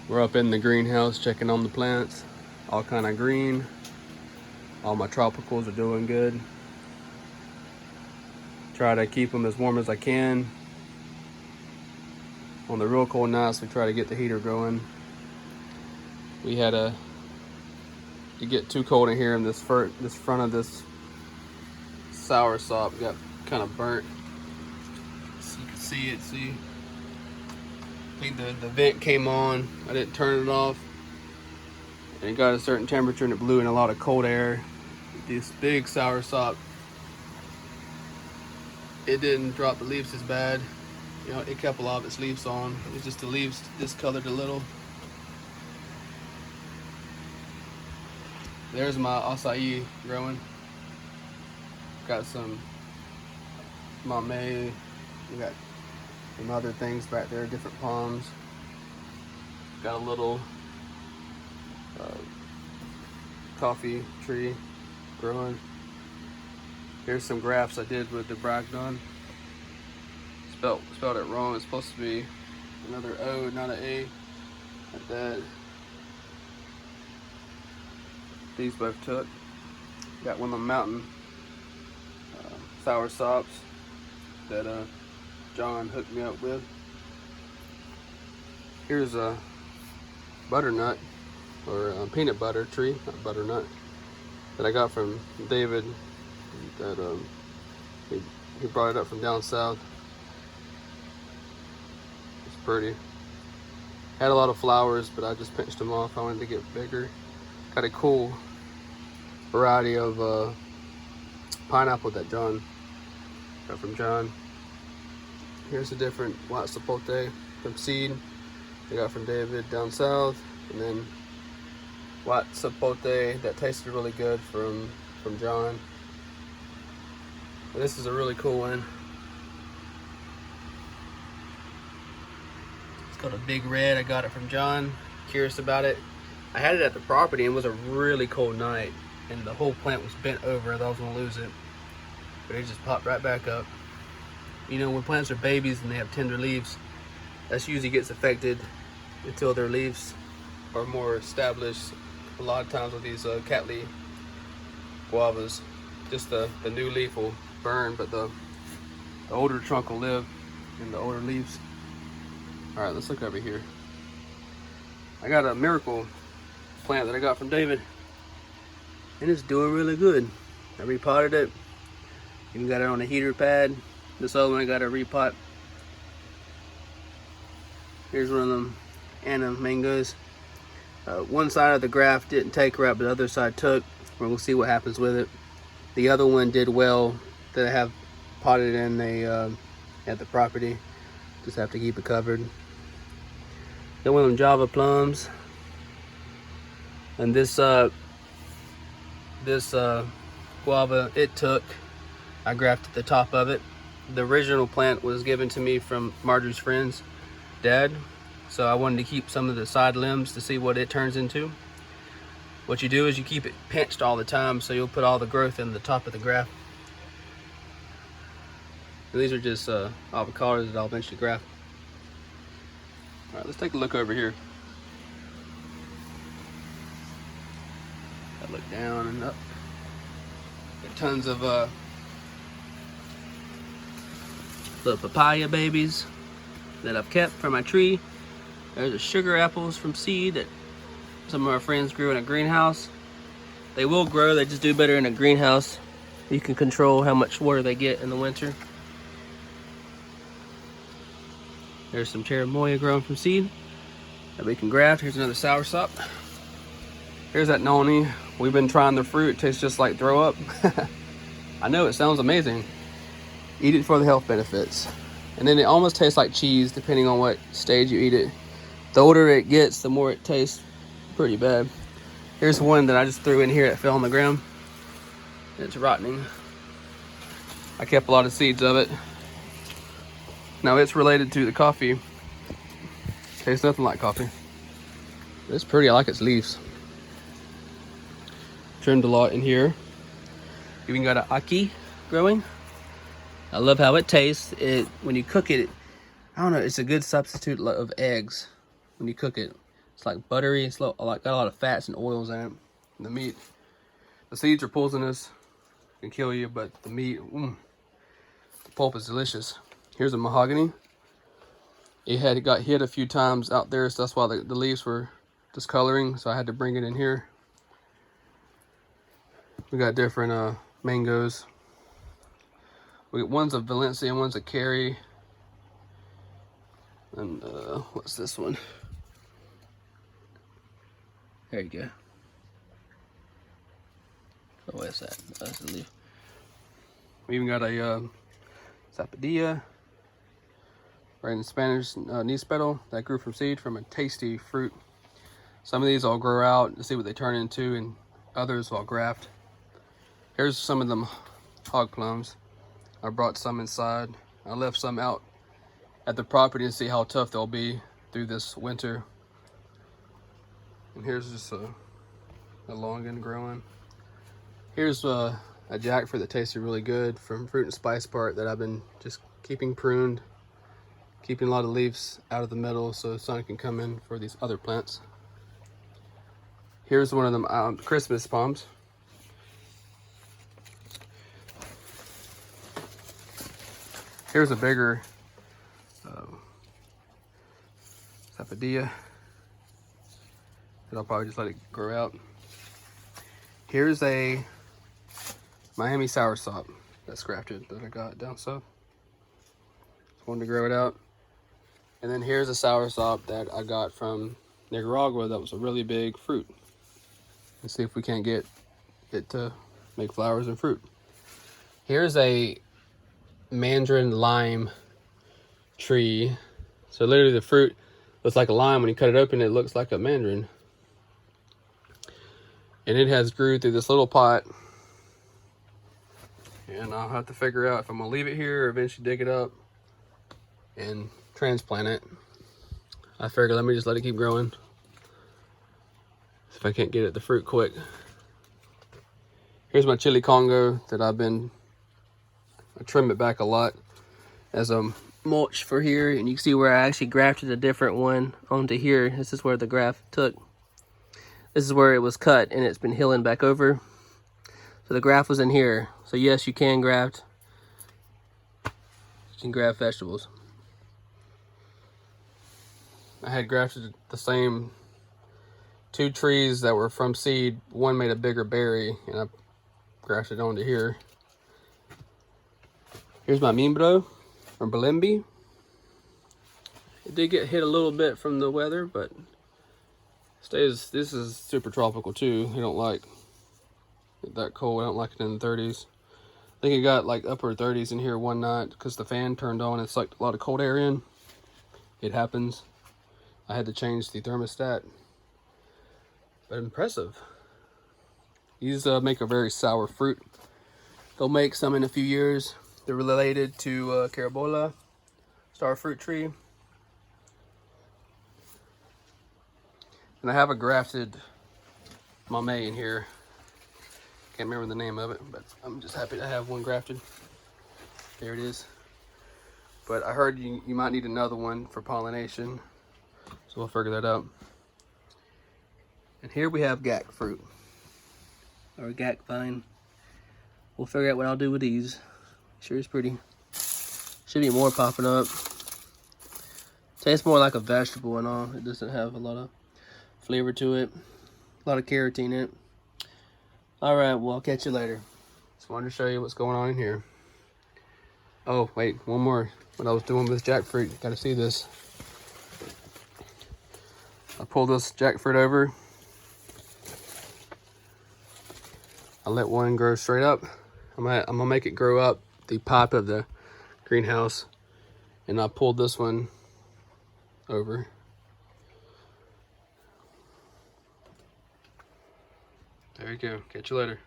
We're up in the greenhouse checking on the plants. All kind of green. All my tropicals are doing good. Try to keep them as warm as I can. On the real cold nights, we try to get the heater going. We had to get too cold in here, and this front of this sour sop got kind of burnt. So you can see it. See, I think the vent came on. I didn't turn it off, and it got a certain temperature, and it blew in a lot of cold air. This big sour sop, it didn't drop the leaves as bad. You know, it kept a lot of its leaves on. It's just the leaves discolored a little. There's my acai growing. Got some mamey. We got some other things back there, different palms. Got a little coffee tree growing. Here's some grafts I did with the Bragdon. Spelled it wrong. It's supposed to be another O, not an A. Like that. These both took. Got one of the mountain sour sops that John hooked me up with. Here's a butternut, or a peanut butter tree, not butternut, that I got from David. That he brought it up from down south. It's pretty. Had a lot of flowers, but I just pinched them off. I wanted to get bigger. Got a cool variety of pineapple that John got from John. Here's a different white sapote from seed I got from David down south, and then white sapote that tasted really good from John. And this is a really cool one. It's got a big red. I got it from John. Curious about it. I had it at the property, and it was a really cold night, and the whole plant was bent over. I thought I was gonna lose it, but it just popped right back up. You know, when plants are babies and they have tender leaves, that's usually gets affected until their leaves are more established. A lot of times with these Cattleya guavas, just the new leaf will burn, but the older trunk will live in the older leaves. All right, let's look over here. I got a miracle plant that I got from David, and it's doing really good. I repotted it. Even got it on a heater pad. This other one I got a repot. Here's one of them Anna mangoes. One side of the graft didn't take right, but the other side took. We're gonna see what happens with it. The other one did well that I have potted in at the property. Just have to keep it covered. Then one of them Java plums. And this guava, it took. I grafted the top of it. The original plant was given to me from Marjorie's friend's dad, so I wanted to keep some of the side limbs to see what it turns into. What you do is you keep it pinched all the time, so you'll put all the growth in the top of the graft. And these are just avocados that I'll eventually graft. All right, let's take a look over here. I look down and up. Got tons of little papaya babies that I've kept from my tree. There's the sugar apples from seed that some of our friends grew in a greenhouse. They will grow, they just do better in a greenhouse. You can control how much water they get in the winter. There's some cherimoya growing from seed that we can graft. Here's another soursop. Here's that noni. We've been trying the fruit. It tastes just like throw up. I know, it sounds amazing. Eat it for the health benefits. And then it almost tastes like cheese depending on what stage you eat it. The older it gets, the more it tastes pretty bad. Here's one that I just threw in here that fell on the ground. It's rotting. I kept a lot of seeds of it. Now it's related to the coffee. Tastes nothing like coffee. It's pretty, I like its leaves. Trimmed a lot in here. Even got an ackee growing. I love how it tastes. When you cook it, I don't know, it's a good substitute of eggs when you cook it. It's like buttery. It's got a lot of fats and oils in it. And the meat, the seeds are poisonous, can kill you, but the meat, the pulp is delicious. Here's a mahogany. It got hit a few times out there, so that's why the leaves were discoloring. So I had to bring it in here. We got different mangoes. One's a Valencia, one's a Cary. And what's this one? There you go. Oh, where's that? Oh, that's the leaf. We even got a Zapadilla, right in Spanish, Nispedal, that grew from seed from a tasty fruit. Some of these I'll grow out to see what they turn into, and others I'll graft. Here's some of them hog plums. I brought some inside. I left some out at the property to see how tough they'll be through this winter. And here's just a longan growing. Here's a jackfruit that tasted really good from Fruit and Spice Park that I've been just keeping pruned, keeping a lot of leaves out of the middle so the sun can come in for these other plants. Here's one of them Christmas palms. Here's a bigger Zapadilla that I'll probably just let it grow out. Here's a Miami soursop that's grafted that I got down south. Just wanted to grow it out. And then here's a soursop that I got from Nicaragua that was a really big fruit. Let's see if we can't get it to make flowers and fruit. Here's a mandarin lime tree. So literally the fruit looks like a lime. When you cut it open, it looks like a mandarin. And it has grew through this little pot. And I'll have to figure out if I'm gonna leave it here or eventually dig it up and transplant it. I figured let me just let it keep growing. See if I can't get it the fruit quick. Here's my chili Congo that I trim it back a lot as a mulch for here, and you can see where I actually grafted a different one onto here. This is where the graft took. This is where it was cut, and it's been healing back over. So the graft was in here. So yes, you can graft. You can graft vegetables. I had grafted the same 2 trees that were from seed. One made a bigger berry, and I grafted onto here. Here's my Mimbro, or Balimbi. It did get hit a little bit from the weather, but this is super tropical too. I don't like it that cold. I don't like it in the 30s. I think it got like upper 30s in here one night because the fan turned on. It's like a lot of cold air in. It happens. I had to change the thermostat. But impressive. These make a very sour fruit. They'll make some in a few years. They're related to Carabola, star fruit tree. And I have a grafted Mamey in here. Can't remember the name of it, but I'm just happy to have one grafted. There it is. But I heard you might need another one for pollination, so we'll figure that out. And here we have gack fruit, or gack vine. We'll figure out what I'll do with these. Sure is pretty. Should be more popping up. Tastes more like a vegetable and all. It doesn't have a lot of flavor to it. A lot of carotene in it. Alright, well, I'll catch you later. Just wanted to show you what's going on in here. Oh, wait, one more. What I was doing with jackfruit, you gotta see this. I pulled this jackfruit over. I let one grow straight up. I'm gonna make it grow up the pipe of the greenhouse, and I pulled this one over. There you go. Catch you later.